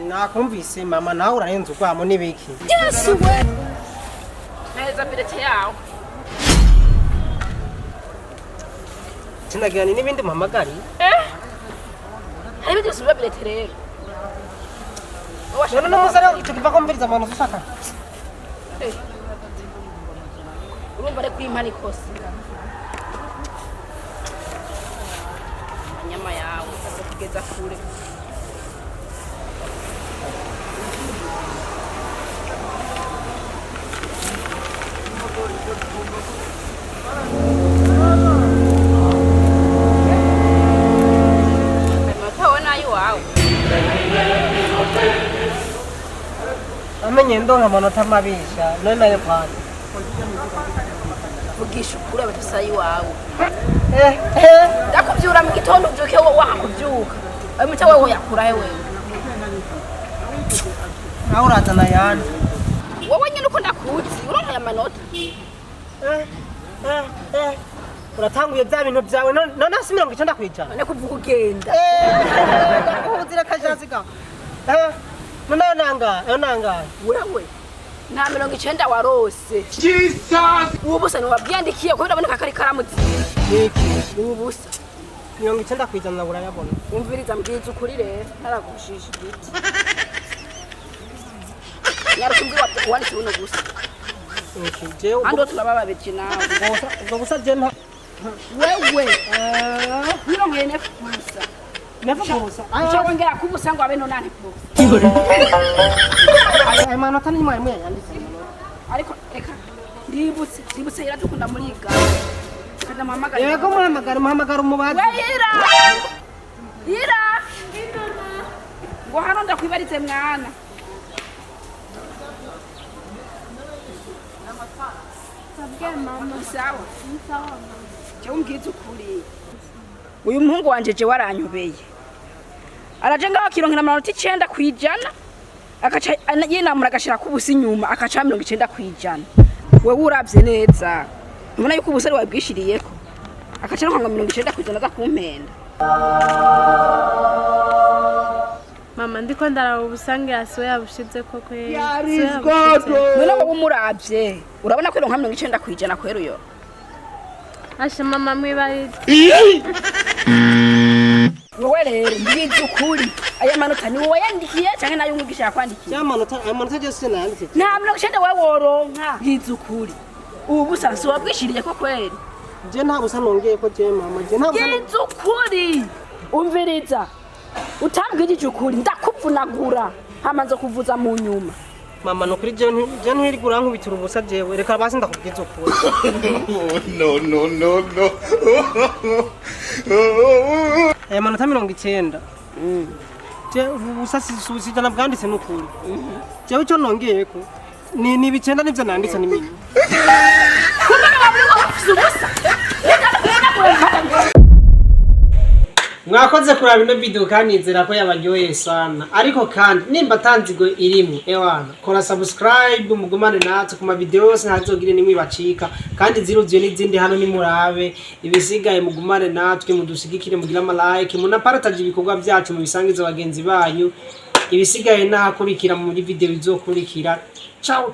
Nakumvise mama nawe urahenze ukwamo nibiki. Yes we. Neza birete yawo. Tinagirani nibindi mpamagari. Hari bindi suba birete rero. None muzara tukiva kumviriza abantu usaka. Urumva re kwimana ikosa. Nyama yawe kugeza kure. Amenye ndonka amanota mabisha none nayo kwani vugisha ukuri abatasayi wawe ndakubyura mu gitondo ubyuke wowe wakubyuka ayo muta wewe yakura wewe nawe urazana yandi wowe nyine uko ndakuzi uronka aya manota uratanguye bya bintu byawe none asi 90 kwijana none kuvuga ugenda uzira kajaziga none nanga wewe nta 90 warose Jesus ubusa ni wabyandikiye ko biraboneka kari karamuzi niki ubusa 90 kwijana nabura yabona umviriza mbwiza ukuri rero naragushije igiti yarukumbi wanditse uno gusa niki je ando turababa beki nawe ubwo gusa je nta wewe hilo ngene kusa nefukurusa uchawongera kubusa ngo abe nonane kubusa ay manota ni mwe yanditse ariko eka ndibutse iradukunda muri iga kada mamagara yego muhamagara umubazi weira ngo hano ndakwibarize mwana Mama sawa cyumbwiza ukuri uyu muhungu wanje je waranyobeye araje ngaho kironkera amanota 9 kwijana akaca yinamura agashira kubusa inyuma akaca 90 kwijana wewe uravye neza ubona yuko ubusari wabwishiriyeko akaca ronka 90 kwijana za kumpenda Mama ndiko ndaraba ubusange yasoya yabushize koko none wowe umuravye urabona ko ronka 90 kwijana kwero yo asha mama mwibaride wowe rero mbwiza ukuri aya manota ni wowe yandikiye cyangwa nayo umwigisha yakwandikiye ya manota byose nanditse nta 90 wowe woronka mbwiza ukuri ubu busanzwe wabwishiriye ko kweri je nta busa nongeye ko je mama je nta busa mbwiza ukuri umviriza utambwirije ukuri ndakuvunagura hamanze kuvuza mu nyuma mama no kuri je ntiri gurankubitira ubusa jewe reka basi ndakubwiza ukuri no manota 90 je ubusa sijana bwanditse n'ukuri jewe cyo nongeye ko ni bicenda nivyo nanditse ni mimi mwakoze kuraba ino video kandi nzera ko yabaryoheye sana ariko kandi nimba tanzigo irimo ewana kora subscribe mugumane natwe kuma video yose ntazogire nimwe bacika kandi ziruzuye n'izindi hano ni murabe ibisigaye mugumane natwe mudusigikire mugira ama like munapartage ibikorwa byacu mu bisangiza bagenzi banyu ibisigaye nahakurikira muri video izokurikira ciao